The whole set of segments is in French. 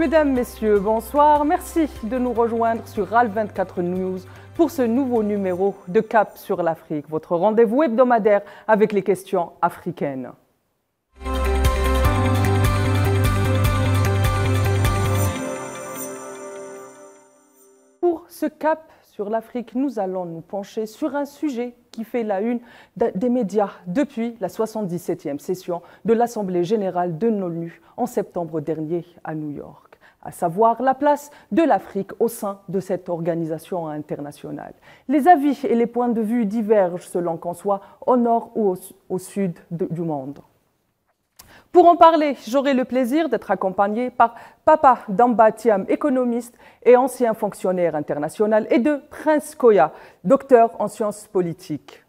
Mesdames, Messieurs, bonsoir. Merci de nous rejoindre sur RAL24 News pour ce nouveau numéro de Cap sur l'Afrique, votre rendez-vous hebdomadaire avec les questions africaines. Pour ce Cap sur l'Afrique, nous allons nous pencher sur un sujet qui fait la une des médias depuis la 77e session de l'Assemblée générale de l'ONU en septembre dernier à New York, à savoir la place de l'Afrique au sein de cette organisation internationale. Les avis et les points de vue divergent selon qu'on soit au nord ou au sud du monde. Pour en parler, j'aurai le plaisir d'être accompagné par Papa Damba Thiam, économiste et ancien fonctionnaire international, et de Prince Koya, docteur en sciences politiques.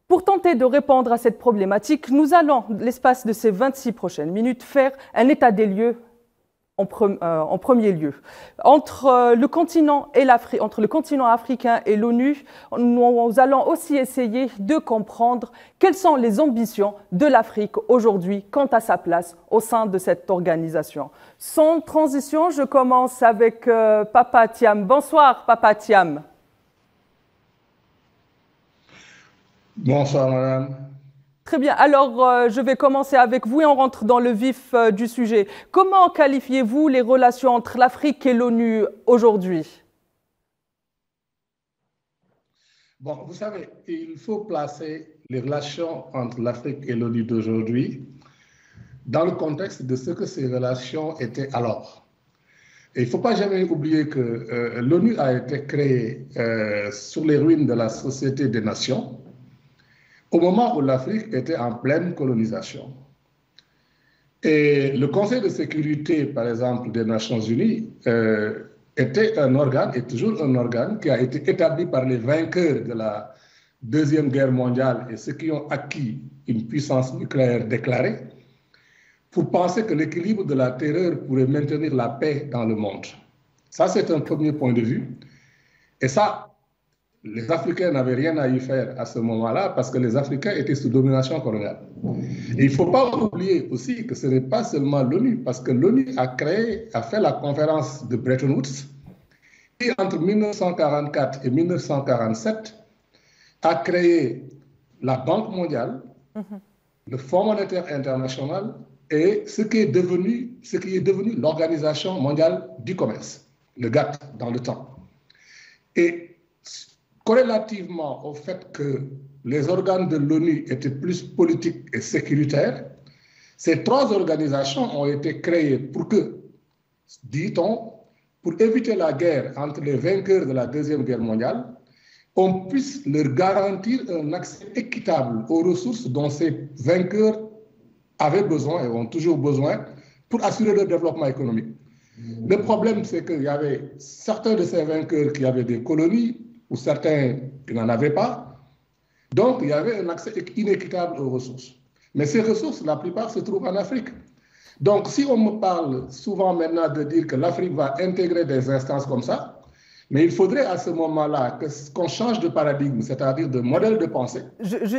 Pour tenter de répondre à cette problématique, nous allons, l'espace de ces 26 prochaines minutes, faire un état des lieux en premier lieu. Entre le continent africain et l'ONU, nous allons aussi essayer de comprendre quelles sont les ambitions de l'Afrique aujourd'hui quant à sa place au sein de cette organisation. Sans transition, je commence avec Papa Thiam. Bonsoir, Papa Thiam. Bonsoir, madame. Très bien. Alors, je vais commencer avec vous et on rentre dans le vif du sujet. Comment qualifiez-vous les relations entre l'Afrique et l'ONU aujourd'hui? Bon, vous savez, il faut placer les relations entre l'Afrique et l'ONU d'aujourd'hui dans le contexte de ce que ces relations étaient alors. Et il ne faut pas jamais oublier que l'ONU a été créée sur les ruines de la Société des Nations, au moment où l'Afrique était en pleine colonisation. Et le Conseil de sécurité, par exemple, des Nations Unies, était un organe, est toujours un organe qui a été établi par les vainqueurs de la Deuxième Guerre mondiale et ceux qui ont acquis une puissance nucléaire déclarée, pour penser que l'équilibre de la terreur pourrait maintenir la paix dans le monde. Ça, c'est un premier point de vue. Et ça, les Africains n'avaient rien à y faire à ce moment-là parce que les Africains étaient sous domination coloniale. Et il ne faut pas oublier aussi que ce n'est pas seulement l'ONU, parce que l'ONU a fait la conférence de Bretton Woods qui, entre 1944 et 1947, a créé la Banque mondiale, le Fonds monétaire international et ce qui est devenu l'Organisation mondiale du commerce, le GATT dans le temps. Et corrélativement au fait que les organes de l'ONU étaient plus politiques et sécuritaires, ces trois organisations ont été créées pour que, dit-on, pour éviter la guerre entre les vainqueurs de la Deuxième Guerre mondiale, on puisse leur garantir un accès équitable aux ressources dont ces vainqueurs avaient besoin et ont toujours besoin pour assurer leur développement économique. Le problème, c'est qu'il y avait certains de ces vainqueurs qui avaient des colonies, ou certains qui n'en avaient pas. Donc, il y avait un accès inéquitable aux ressources. Mais ces ressources, la plupart se trouvent en Afrique. Donc, si on me parle souvent maintenant de dire que l'Afrique va intégrer des instances comme ça, mais il faudrait à ce moment-là qu'on change de paradigme, c'est-à-dire de modèle de pensée.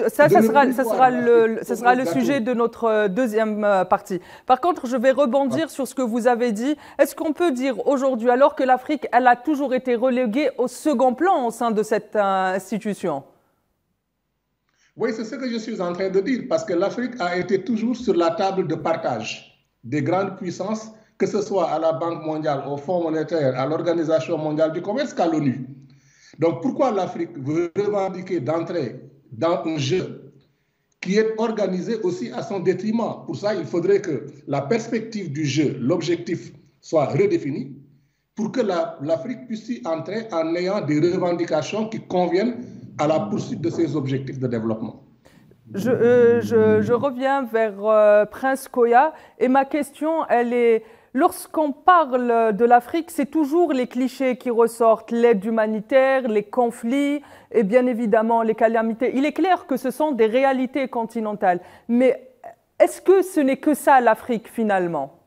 Ça sera le sujet de notre deuxième partie. Par contre, je vais rebondir sur ce que vous avez dit. Est-ce qu'on peut dire aujourd'hui, alors que l'Afrique, elle a toujours été reléguée au second plan au sein de cette institution? Oui, c'est ce que je suis en train de dire, parce que l'Afrique a été toujours sur la table de partage des grandes puissances, que ce soit à la Banque mondiale, au Fonds monétaire, à l'Organisation mondiale du commerce qu'à l'ONU. Donc pourquoi l'Afrique veut revendiquer d'entrer dans un jeu qui est organisé aussi à son détriment? Pour ça, il faudrait que la perspective du jeu, l'objectif, soit redéfini pour que l'Afrique puisse y entrer en ayant des revendications qui conviennent à la poursuite de ses objectifs de développement. Je reviens vers Prince Koya et ma question, elle est... Lorsqu'on parle de l'Afrique, c'est toujours les clichés qui ressortent, l'aide humanitaire, les conflits et bien évidemment les calamités. Il est clair que ce sont des réalités continentales. Mais est-ce que ce n'est que ça l'Afrique finalement?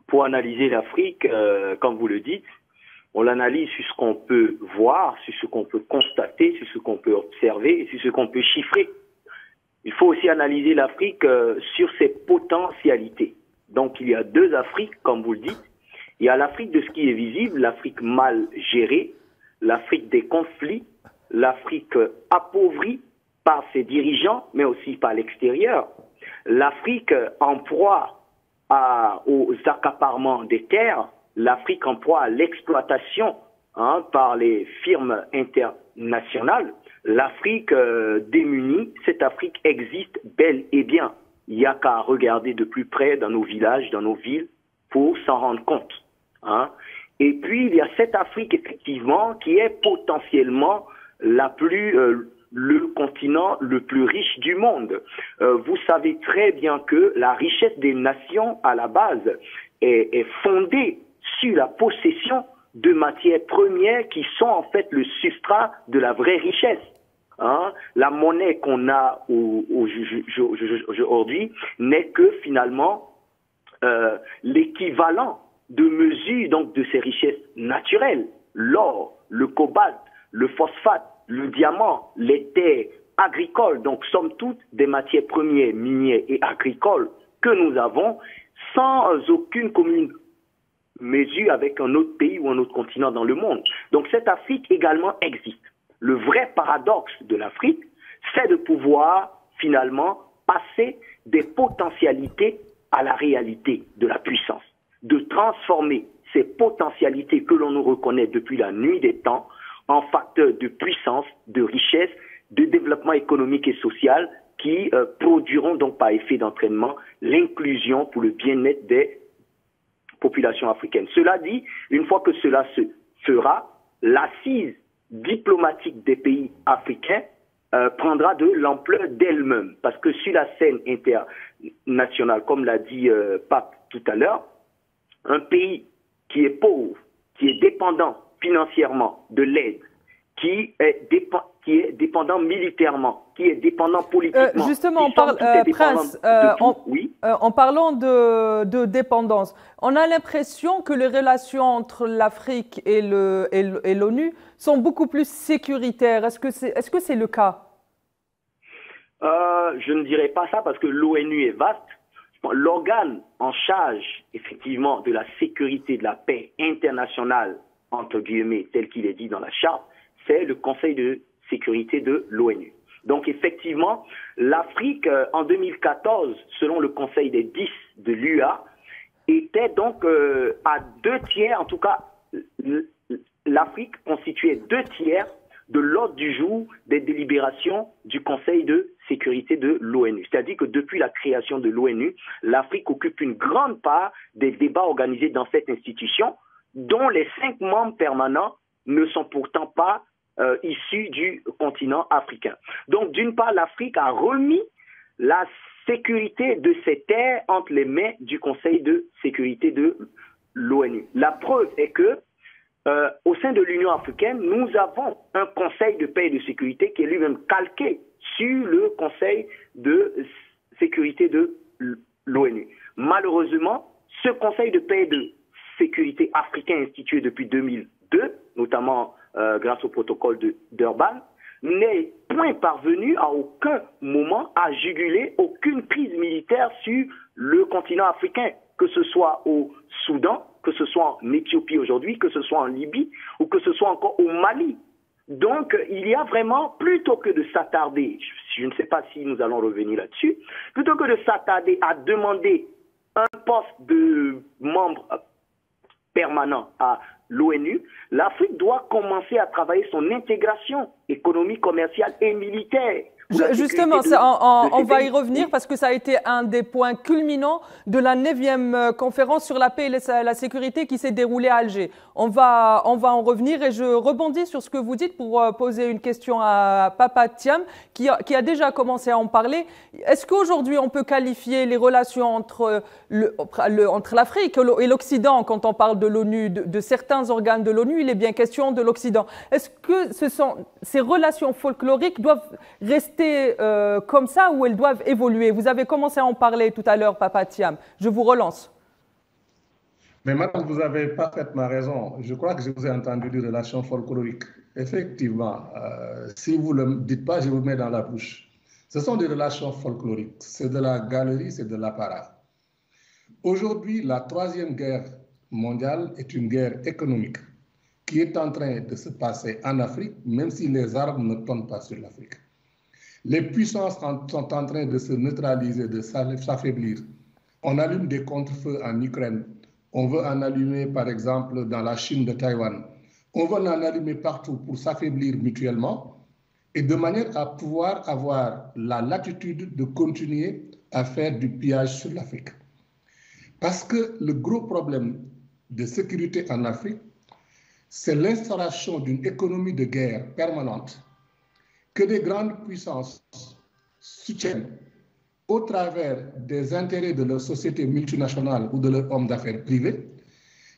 Pour analyser l'Afrique, comme vous le dites, on l'analyse sur ce qu'on peut voir, sur ce qu'on peut constater, sur ce qu'on peut observer et sur ce qu'on peut chiffrer. il faut aussi analyser l'Afrique sur ses potentialités. Donc, il y a deux Afriques, comme vous le dites. Il y a l'Afrique de ce qui est visible, l'Afrique mal gérée, l'Afrique des conflits, l'Afrique appauvrie par ses dirigeants, mais aussi par l'extérieur, l'Afrique en proie aux accaparements des terres, l'Afrique en proie à l'exploitation par les firmes internationales, l'Afrique démunie. Cette Afrique existe bel et bien. Il n'y a qu'à regarder de plus près dans nos villages, dans nos villes, pour s'en rendre compte. Et puis, il y a cette Afrique, effectivement, qui est potentiellement le continent le plus riche du monde. Vous savez très bien que la richesse des nations, à la base, est fondée sur la possession de matières premières qui sont en fait le substrat de la vraie richesse. La monnaie qu'on a aujourd'hui n'est que finalement l'équivalent de mesure donc de ces richesses naturelles, l'or, le cobalt, le phosphate, le diamant, les terres agricoles, donc somme toute des matières premières minières et agricoles que nous avons sans aucune commune mesure avec un autre pays ou un autre continent dans le monde. Donc cette Afrique également existe. Le vrai paradoxe de l'Afrique, c'est de pouvoir finalement passer des potentialités à la réalité de la puissance, de transformer ces potentialités que l'on nous reconnaît depuis la nuit des temps en facteurs de puissance, de richesse, de développement économique et social qui produiront donc par effet d'entraînement l'inclusion pour le bien-être des populations africaines. Cela dit, une fois que cela se fera, l'assise diplomatique des pays africains prendra de l'ampleur d'elle-même, parce que sur la scène internationale, comme l'a dit Pape tout à l'heure, un pays qui est pauvre, qui est dépendant financièrement de l'aide, qui est dépendant militairement, qui est dépendant politiquement. Justement, Prince, en parlant de dépendance, on a l'impression que les relations entre l'Afrique et l'ONU sont beaucoup plus sécuritaires. Est-ce que c'est le cas? Je ne dirais pas ça parce que l'ONU est vaste. L'organe en charge, effectivement, de la sécurité, de la paix internationale, entre guillemets, tel qu'il est dit dans la charte, c'est le Conseil de sécurité de l'ONU. Donc, effectivement, l'Afrique, en 2014, selon le Conseil des 10 de l'UA, était donc à 2/3, en tout cas, l'Afrique constituait 2/3 de l'ordre du jour des délibérations du Conseil de sécurité de l'ONU. C'est-à-dire que depuis la création de l'ONU, l'Afrique occupe une grande part des débats organisés dans cette institution, dont les 5 membres permanents ne sont pourtant pas issus du continent africain. Donc, d'une part, l'Afrique a remis la sécurité de ses terres entre les mains du Conseil de sécurité de l'ONU. La preuve est que au sein de l'Union africaine, nous avons un Conseil de paix et de sécurité qui est lui-même calqué sur le Conseil de sécurité de l'ONU. Malheureusement, ce Conseil de paix et de sécurité africain institué depuis 2002, notamment grâce au protocole de Durban, n'est point parvenu à aucun moment à juguler aucune crise militaire sur le continent africain, que ce soit au Soudan, que ce soit en Éthiopie aujourd'hui, que ce soit en Libye ou que ce soit encore au Mali. Donc, il y a vraiment, plutôt que de s'attarder, je ne sais pas si nous allons revenir là-dessus, plutôt que de s'attarder à demander un poste de membre permanent à l'ONU, l'Afrique doit commencer à travailler son intégration économique, commerciale et militaire. Justement, on va y revenir parce que ça a été un des points culminants de la 9e conférence sur la paix et la sécurité qui s'est déroulée à Alger. On va en revenir et je rebondis sur ce que vous dites pour poser une question à Papa Thiam qui a déjà commencé à en parler. Est-ce qu'aujourd'hui on peut qualifier les relations entre l'Afrique et l'Occident, quand on parle de l'ONU, de certains organes de l'ONU, il est bien question de l'Occident. Est-ce que ces relations folkloriques doivent rester comme ça ou elles doivent évoluer? Vous avez commencé à en parler tout à l'heure, Papa Thiam. Je vous relance. Mais madame, vous avez parfaitement raison. Je crois que je vous ai entendu dire relations folkloriques. Effectivement, si vous ne le dites pas, je vous mets dans la bouche. Ce sont des relations folkloriques, c'est de la galerie, c'est de l'apparat. Aujourd'hui, la troisième guerre mondiale est une guerre économique qui est en train de se passer en Afrique, même si les armes ne tombent pas sur l'Afrique. Les puissances sont en train de se neutraliser, de s'affaiblir. On allume des contre-feux en Ukraine. On veut en allumer, par exemple, dans la Chine de Taïwan. On veut en allumer partout pour s'affaiblir mutuellement et de manière à pouvoir avoir la latitude de continuer à faire du pillage sur l'Afrique. Parce que le gros problème de sécurité en Afrique, c'est l'installation d'une économie de guerre permanente que des grandes puissances soutiennent au travers des intérêts de leurs sociétés multinationales ou de leurs hommes d'affaires privés.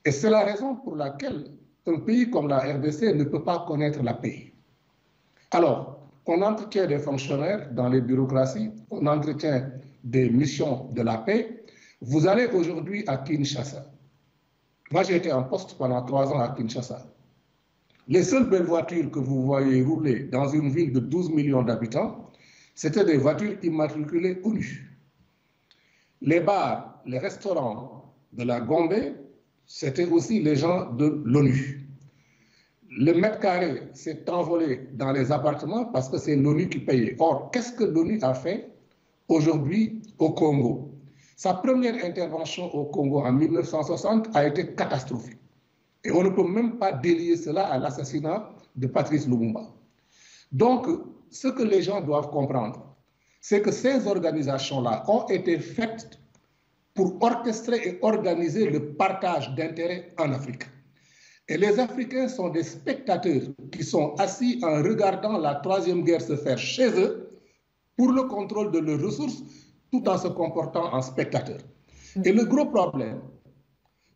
Et c'est la raison pour laquelle un pays comme la RDC ne peut pas connaître la paix. Alors, on entretient des fonctionnaires dans les bureaucraties, on entretient des missions de la paix. Vous allez aujourd'hui à Kinshasa. Moi, j'ai été en poste pendant 3 ans à Kinshasa. Les seules belles voitures que vous voyez rouler dans une ville de 12 millions d'habitants, c'était des voitures immatriculées ONU. Les bars, les restaurants de la Gombe, c'était aussi les gens de l'ONU. Le mètre carré s'est envolé dans les appartements parce que c'est l'ONU qui payait. Or, qu'est-ce que l'ONU a fait aujourd'hui au Congo? Sa première intervention au Congo en 1960 a été catastrophique. Et on ne peut même pas délier cela à l'assassinat de Patrice Lumumba. Donc, ce que les gens doivent comprendre, c'est que ces organisations-là ont été faites pour orchestrer et organiser le partage d'intérêts en Afrique. Et les Africains sont des spectateurs qui sont assis en regardant la troisième guerre se faire chez eux pour le contrôle de leurs ressources, tout en se comportant en spectateurs. Et le gros problème,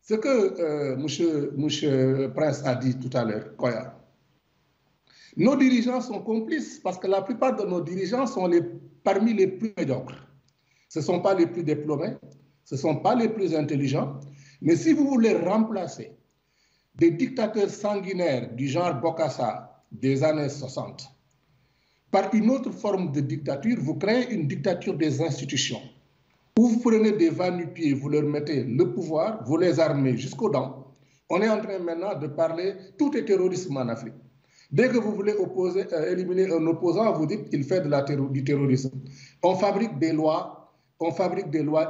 ce que M. Prince a dit tout à l'heure, Koya, nos dirigeants sont complices parce que la plupart de nos dirigeants sont parmi les plus médiocres. Ce ne sont pas les plus diplômés, ce ne sont pas les plus intelligents, mais si vous voulez remplacer des dictateurs sanguinaires du genre Bokassa des années 60 par une autre forme de dictature, vous créez une dictature des institutions. Où vous prenez des va-nu-pieds, vous leur mettez le pouvoir, vous les armez jusqu'aux dents. On est en train maintenant de parler, tout est terrorisme en Afrique. Dès que vous voulez éliminer un opposant, vous dites qu'il fait du terrorisme. On fabrique des lois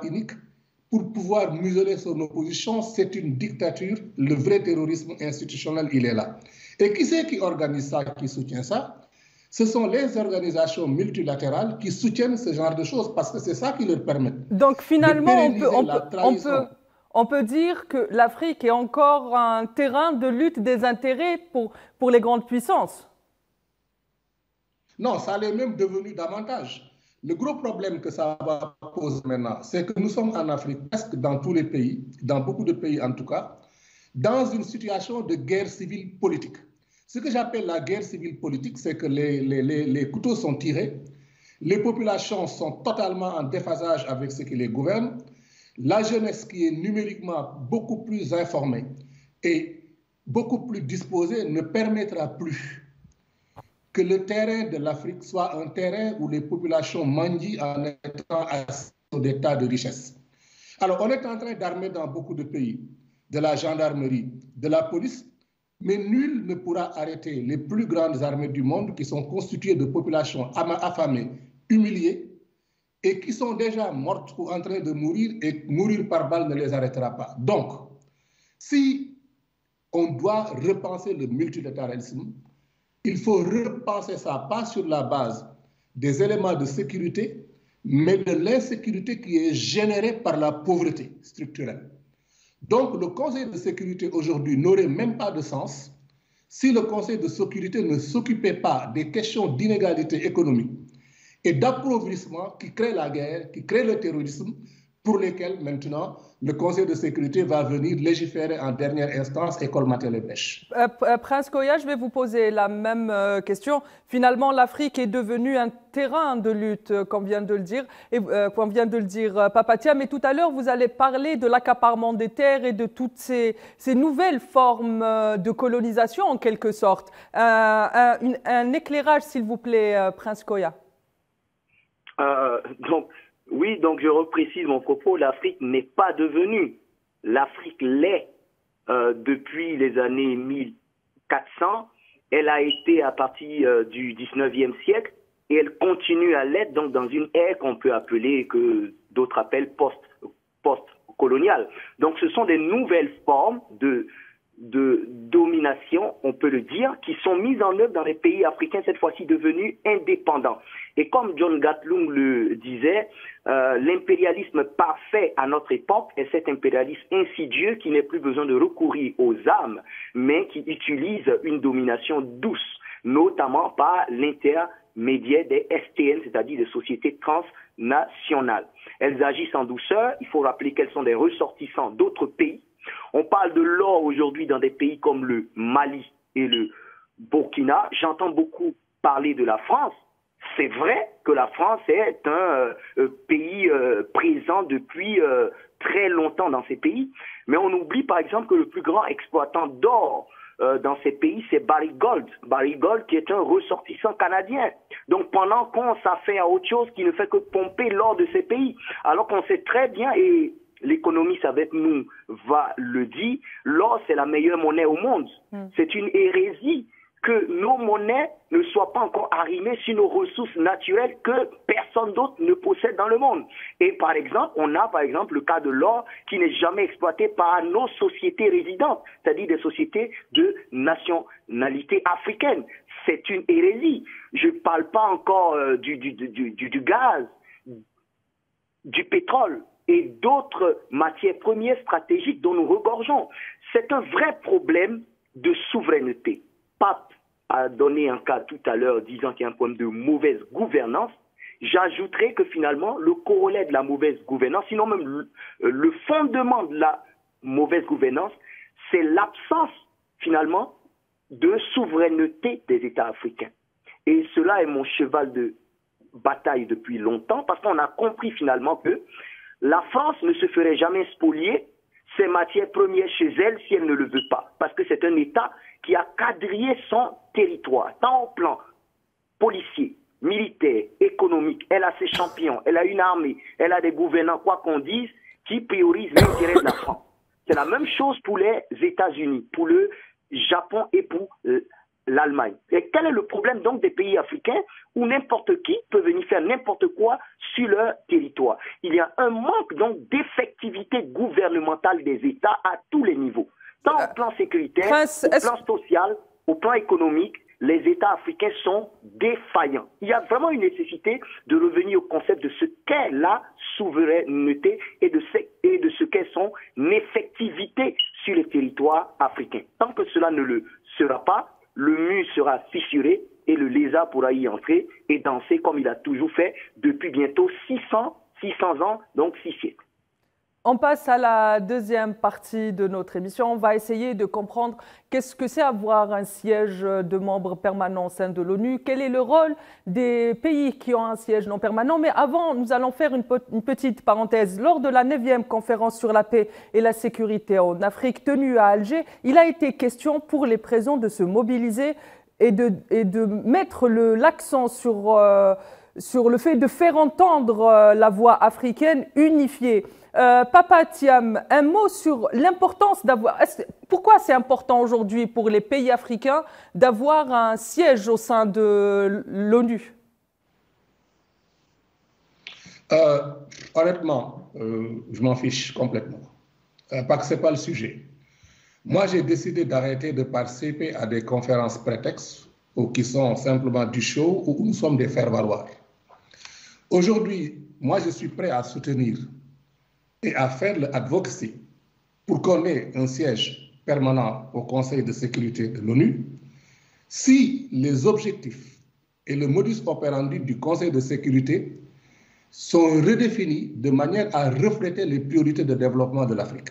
uniques pour pouvoir museler son opposition. C'est une dictature. Le vrai terrorisme institutionnel, il est là. Et qui c'est qui organise ça, qui soutient ça? Ce sont les organisations multilatérales qui soutiennent ce genre de choses parce que c'est ça qui leur permet. Donc finalement, on peut dire que l'Afrique est encore un terrain de lutte des intérêts pour les grandes puissances. Non, ça l'est même devenu davantage. Le gros problème que ça va poser maintenant, c'est que nous sommes en Afrique, presque dans tous les pays, dans beaucoup de pays en tout cas, dans une situation de guerre civile politique. Ce que j'appelle la guerre civile politique, c'est que les couteaux sont tirés, les populations sont totalement en déphasage avec ce qui les gouverne, la jeunesse qui est numériquement beaucoup plus informée et beaucoup plus disposée ne permettra plus que le terrain de l'Afrique soit un terrain où les populations mendient en étant assis sur des tas de richesses. Alors, on est en train d'armer dans beaucoup de pays, de la gendarmerie, de la police, mais nul ne pourra arrêter les plus grandes armées du monde qui sont constituées de populations affamées, humiliées et qui sont déjà mortes ou en train de mourir et mourir par balle ne les arrêtera pas. Donc, si on doit repenser le multilatéralisme, il faut repenser ça pas sur la base des éléments de sécurité, mais de l'insécurité qui est générée par la pauvreté structurelle. Donc, le Conseil de sécurité aujourd'hui n'aurait même pas de sens si le Conseil de sécurité ne s'occupait pas des questions d'inégalité économique et d'appauvrissement qui créent la guerre, qui créent le terrorisme, pour lesquels maintenant le Conseil de sécurité va venir légiférer en dernière instance et colmater les brèches. Prince Koya, je vais vous poser la même question. Finalement, l'Afrique est devenue un terrain de lutte, comme vient de le dire, Papatia. Mais tout à l'heure, vous allez parler de l'accaparement des terres et de toutes ces nouvelles formes de colonisation, en quelque sorte. Un éclairage, s'il vous plaît, Prince Koya. Donc, oui, donc je reprécise mon propos, l'Afrique n'est pas devenue. L'Afrique l'est depuis les années 1400. Elle a été à partir du 19e siècle et elle continue à l'être donc dans une ère qu'on peut appeler, que d'autres appellent post-coloniale. Donc ce sont des nouvelles formes de domination, on peut le dire, qui sont mises en œuvre dans les pays africains, cette fois-ci devenus indépendants. Et comme John Gatlung le disait, l'impérialisme parfait à notre époque est cet impérialisme insidieux qui n'a plus besoin de recourir aux armes, mais qui utilise une domination douce, notamment par l'intermédiaire des STN, c'est-à-dire des sociétés transnationales. Elles agissent en douceur, il faut rappeler qu'elles sont des ressortissants d'autres pays. On parle de l'or aujourd'hui dans des pays comme le Mali et le Burkina. J'entends beaucoup parler de la France. C'est vrai que la France est un pays présent depuis très longtemps dans ces pays, mais on oublie par exemple que le plus grand exploitant d'or dans ces pays, c'est Barrick Gold. Barrick Gold qui est un ressortissant canadien. Donc pendant qu'on s'affaire à autre chose qui ne fait que pomper l'or de ces pays, alors qu'on sait très bien, et l'économiste avec nous va le dire, l'or c'est la meilleure monnaie au monde. C'est une hérésie que nos monnaies ne soient pas encore arrimées sur nos ressources naturelles que personne d'autre ne possède dans le monde. Et par exemple, on a par exemple le cas de l'or qui n'est jamais exploité par nos sociétés résidentes, c'est-à-dire des sociétés de nationalité africaine. C'est une hérésie. Je ne parle pas encore du gaz, du pétrole et d'autres matières premières stratégiques dont nous regorgeons. C'est un vrai problème de souveraineté. Pape a donné un cas tout à l'heure disant qu'il y a un problème de mauvaise gouvernance. J'ajouterais que finalement, le corollaire de la mauvaise gouvernance, sinon même le fondement de la mauvaise gouvernance, c'est l'absence finalement de souveraineté des États africains. Et cela est mon cheval de bataille depuis longtemps, parce qu'on a compris finalement que la France ne se ferait jamais spolier ses matières premières chez elle si elle ne le veut pas. Parce que c'est un État qui a quadrillé son territoire, tant au plan policier, militaire, économique. Elle a ses champions, elle a une armée, elle a des gouvernants, quoi qu'on dise, qui priorisent l'intérêt de la France. C'est la même chose pour les États-Unis, pour le Japon et pour l'Allemagne. Et quel est le problème donc des pays africains où n'importe qui peut venir faire n'importe quoi sur leur territoire? Il y a un manque donc d'effectivité gouvernementale des États à tous les niveaux, tant au plan sécuritaire, au plan social, au plan économique. Les États africains sont défaillants. Il y a vraiment une nécessité de revenir au concept de ce qu'est la souveraineté et de ce qu'est son effectivité sur les territoires africains. Tant que cela ne le sera pas, le mur sera fissuré et le lézard pourra y entrer et danser comme il a toujours fait depuis bientôt 600 ans, donc 6 siècles. On passe à la deuxième partie de notre émission. On va essayer de comprendre qu'est-ce que c'est avoir un siège de membre permanent au sein de l'ONU, quel est le rôle des pays qui ont un siège non permanent. Mais avant, nous allons faire une petite parenthèse. Lors de la 9e conférence sur la paix et la sécurité en Afrique tenue à Alger, il a été question pour les présents de se mobiliser et de mettre l'accent sur le fait de faire entendre la voix africaine unifiée. Papa Thiam, un mot sur l'importance d'avoir... Pourquoi c'est important aujourd'hui pour les pays africains d'avoir un siège au sein de l'ONU? Honnêtement, je m'en fiche complètement. Parce que ce n'est pas le sujet. Moi, j'ai décidé d'arrêter de participer à des conférences prétextes ou qui sont simplement du show où nous sommes des faire-valoir. Aujourd'hui, moi, je suis prêt à soutenir et à faire l'advocacy pour qu'on ait un siège permanent au Conseil de sécurité de l'ONU si les objectifs et le modus operandi du Conseil de sécurité sont redéfinis de manière à refléter les priorités de développement de l'Afrique.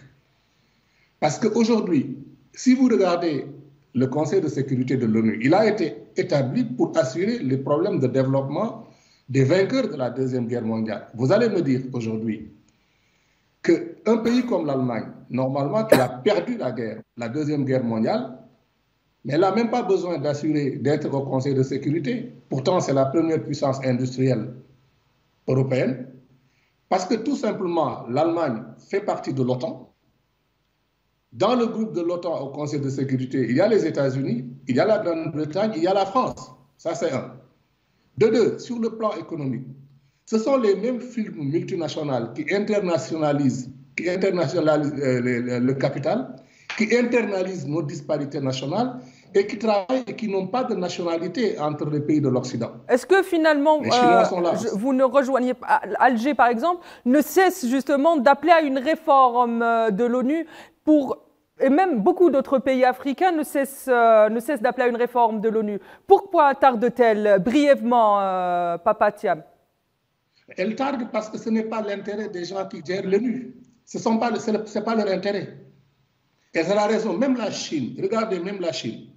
Parce qu'aujourd'hui, si vous regardez le Conseil de sécurité de l'ONU, il a été établi pour assurer les problèmes de développement des vainqueurs de la Deuxième Guerre mondiale. Vous allez me dire aujourd'hui qu'un pays comme l'Allemagne, normalement, qui a perdu la Deuxième Guerre mondiale, mais elle n'a même pas besoin d'être au Conseil de sécurité. Pourtant, c'est la première puissance industrielle européenne, parce que tout simplement, l'Allemagne fait partie de l'OTAN. Dans le groupe de l'OTAN au Conseil de sécurité, il y a les États-Unis, il y a la Grande-Bretagne, il y a la France. Ça, c'est un. De deux, sur le plan économique, ce sont les mêmes firmes multinationales qui internationalisent le capital, qui internalisent nos disparités nationales et qui travaillent et qui n'ont pas de nationalité entre les pays de l'Occident. Est-ce que finalement, les Chinois sont là. vous ne rejoignez pas, Alger par exemple, ne cesse justement d'appeler à une réforme de l'ONU et même beaucoup d'autres pays africains ne cessent d'appeler à une réforme de l'ONU. Pourquoi tarde-t-elle brièvement, Papa Thiam? Elle tarde parce que ce n'est pas l'intérêt des gens qui gèrent l'ONU. Ce n'est pas leur intérêt. Et c'est la raison, même la Chine, regardez même la Chine.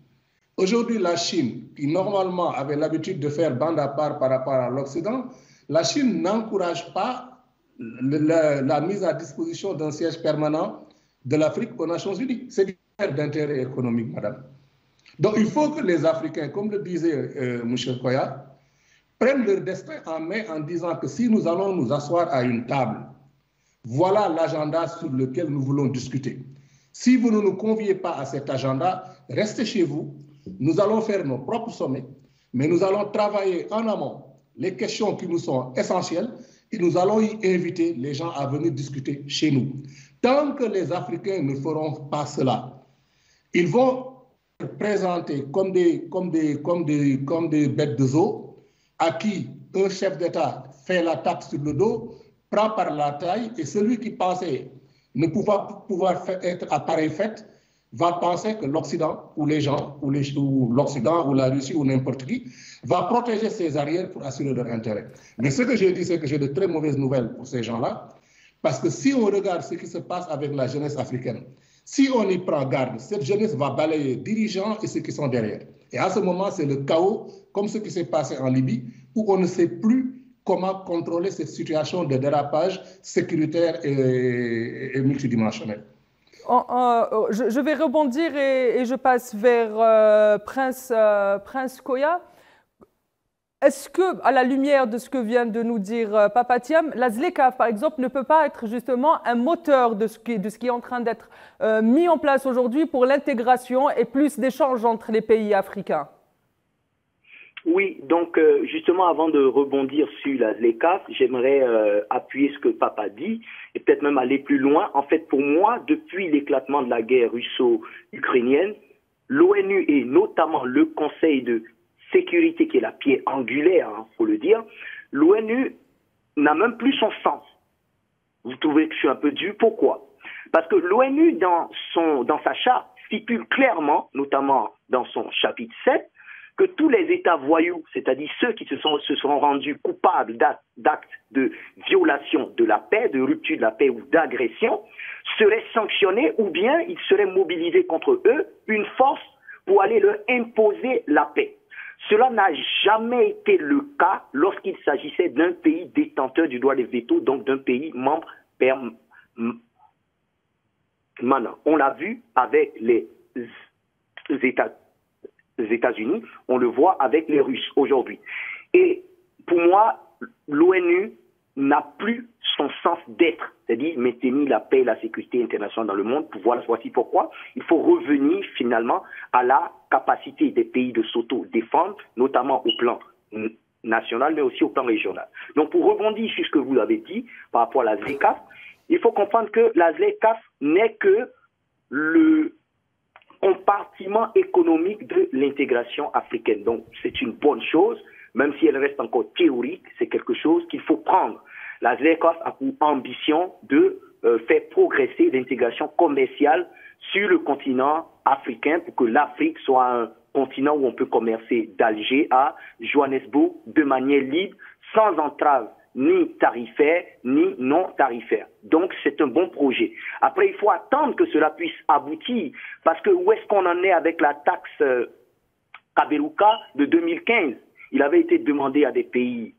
Aujourd'hui, la Chine, qui normalement avait l'habitude de faire bande à part par rapport à l'Occident, la Chine n'encourage pas la mise à disposition d'un siège permanent de l'Afrique aux Nations Unies. C'est d'intérêt économique, madame. Donc il faut que les Africains, comme le disait M. Koya, prennent leur destin en main en disant que si nous allons nous asseoir à une table, voilà l'agenda sur lequel nous voulons discuter. Si vous ne nous conviez pas à cet agenda, restez chez vous. Nous allons faire nos propres sommets, mais nous allons travailler en amont les questions qui nous sont essentielles et nous allons y inviter les gens à venir discuter chez nous. Tant que les Africains ne feront pas cela, ils vont se présenter comme des bêtes de zoo à qui un chef d'État fait la tape sur le dos, prend par la taille et celui qui pensait ne pouvoir être à pareille fête va penser que l'Occident ou les gens, ou l'Occident ou la Russie ou n'importe qui, va protéger ses arrières pour assurer leur intérêt. Mais ce que j'ai dit, c'est que j'ai de très mauvaises nouvelles pour ces gens-là, parce que si on regarde ce qui se passe avec la jeunesse africaine, si on y prend garde, cette jeunesse va balayer dirigeants et ceux qui sont derrière. Et à ce moment, c'est le chaos, comme ce qui s'est passé en Libye, où on ne sait plus comment contrôler cette situation de dérapage sécuritaire et multidimensionnel. Je vais rebondir et je passe vers Prince Koya. Est-ce que, à la lumière de ce que vient de nous dire Papa Thiam, la ZLECAf, par exemple, ne peut pas être justement un moteur de ce qui est en train d'être mis en place aujourd'hui pour l'intégration et plus d'échanges entre les pays africains? Oui, donc justement, avant de rebondir sur la ZLECAf, j'aimerais appuyer ce que Papa dit et peut-être même aller plus loin. En fait, pour moi, depuis l'éclatement de la guerre russo-ukrainienne, l'ONU et notamment le Conseil de sécurité, qui est la pierre angulaire, faut le dire, l'ONU n'a même plus son sens. Vous trouvez que je suis un peu dur? Pourquoi? Parce que l'ONU, dans sa charte, stipule clairement, notamment dans son chapitre 7, que tous les États voyous, c'est-à-dire ceux qui se sont rendus coupables d'actes de violation de la paix, de rupture de la paix ou d'agression, seraient sanctionnés ou bien ils seraient mobilisés contre eux une force pour aller leur imposer la paix. Cela n'a jamais été le cas lorsqu'il s'agissait d'un pays détenteur du droit de veto, donc d'un pays membre permanent. On l'a vu avec les États-Unis, on le voit avec les Russes aujourd'hui. Et pour moi, l'ONU n'a plus son sens d'être, c'est-à-dire maintenir la paix et la sécurité internationale dans le monde. Voici pourquoi il faut revenir finalement à la capacité des pays de s'auto-défendre, notamment au plan national, mais aussi au plan régional. Donc pour rebondir sur ce que vous avez dit par rapport à la ZLECAf, il faut comprendre que la ZLECAf n'est que le compartiment économique de l'intégration africaine. Donc c'est une bonne chose, même si elle reste encore théorique, c'est quelque chose qu'il faut prendre. La ZLECAf a pour ambition de faire progresser l'intégration commerciale sur le continent africain pour que l'Afrique soit un continent où on peut commercer d'Alger à Johannesburg de manière libre, sans entrave ni tarifaire, ni non tarifaire. Donc, c'est un bon projet. Après, il faut attendre que cela puisse aboutir, parce que où est-ce qu'on en est avec la taxe Kaberuka de 2015? Il avait été demandé à des pays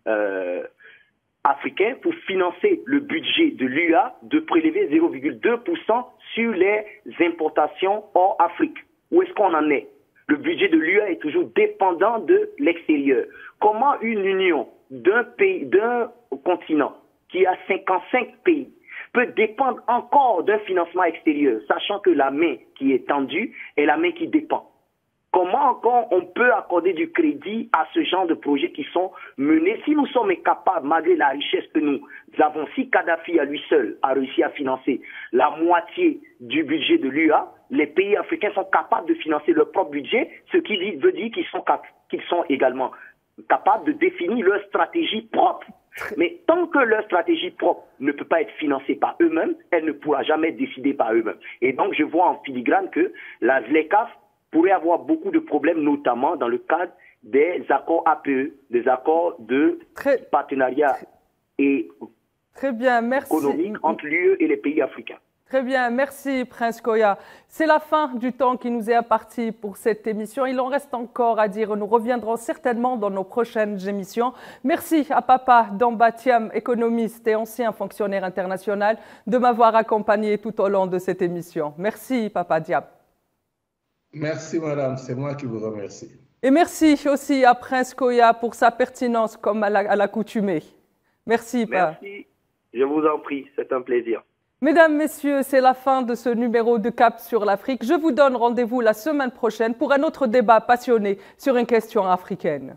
africains pour financer le budget de l'UA de prélever 0,2% sur les importations hors Afrique. Où est-ce qu'on en est? Le budget de l'UA est toujours dépendant de l'extérieur. Comment une union d'un pays, d'un continent qui a 55 pays peut dépendre encore d'un financement extérieur, sachant que la main qui est tendue est la main qui dépend. Comment encore on peut accorder du crédit à ce genre de projets qui sont menés si nous sommes incapables, malgré la richesse que nous avons, si Kadhafi à lui seul a réussi à financer la moitié du budget de l'UA, les pays africains sont capables de financer leur propre budget, ce qui veut dire qu'ils sont également capables de définir leur stratégie propre. Mais tant que leur stratégie propre ne peut pas être financée par eux-mêmes, elle ne pourra jamais être décidée par eux-mêmes. Et donc je vois en filigrane que la ZLECAf pourrait avoir beaucoup de problèmes, notamment dans le cadre des accords APE, des accords de partenariat et économique entre l'UE et les pays africains. Très bien, merci Prince Koya. C'est la fin du temps qui nous est imparti pour cette émission. Il en reste encore à dire. Nous reviendrons certainement dans nos prochaines émissions. Merci à Papa Damba Thiam, économiste et ancien fonctionnaire international, de m'avoir accompagné tout au long de cette émission. Merci Papa Diab. Merci madame, c'est moi qui vous remercie. Et merci aussi à Prince Koya pour sa pertinence comme à l'accoutumée. Merci. Merci, je vous en prie, c'est un plaisir. Mesdames, Messieurs, c'est la fin de ce numéro de Cap sur l'Afrique. Je vous donne rendez-vous la semaine prochaine pour un autre débat passionné sur une question africaine.